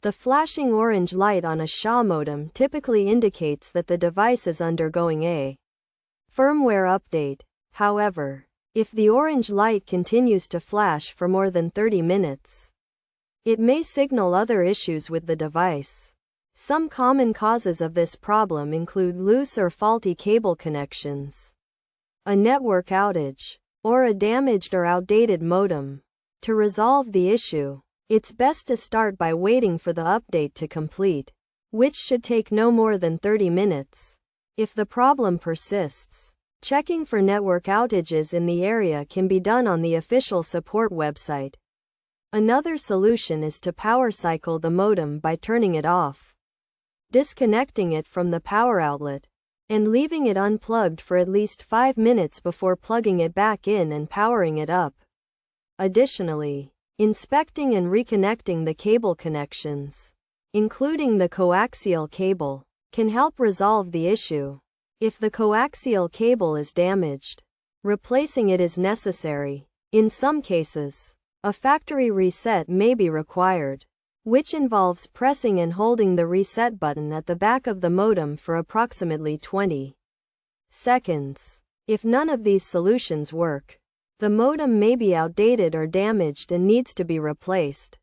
The flashing orange light on a SHA modem typically indicates that the device is undergoing a firmware update. However, if the orange light continues to flash for more than 30 minutes, it may signal other issues with the device. Some common causes of this problem include loose or faulty cable connections, a network outage, or a damaged or outdated modem. To resolve the issue, it's best to start by waiting for the update to complete, which should take no more than 30 minutes. If the problem persists, checking for network outages in the area can be done on the official support website. Another solution is to power cycle the modem by turning it off, disconnecting it from the power outlet, and leaving it unplugged for at least 5 minutes before plugging it back in and powering it up. Additionally, inspecting and reconnecting the cable connections, including the coaxial cable, can help resolve the issue. If the coaxial cable is damaged, replacing it is necessary. In some cases, a factory reset may be required, which involves pressing and holding the reset button at the back of the modem for approximately 20 seconds. If none of these solutions work, the modem may be outdated or damaged and needs to be replaced.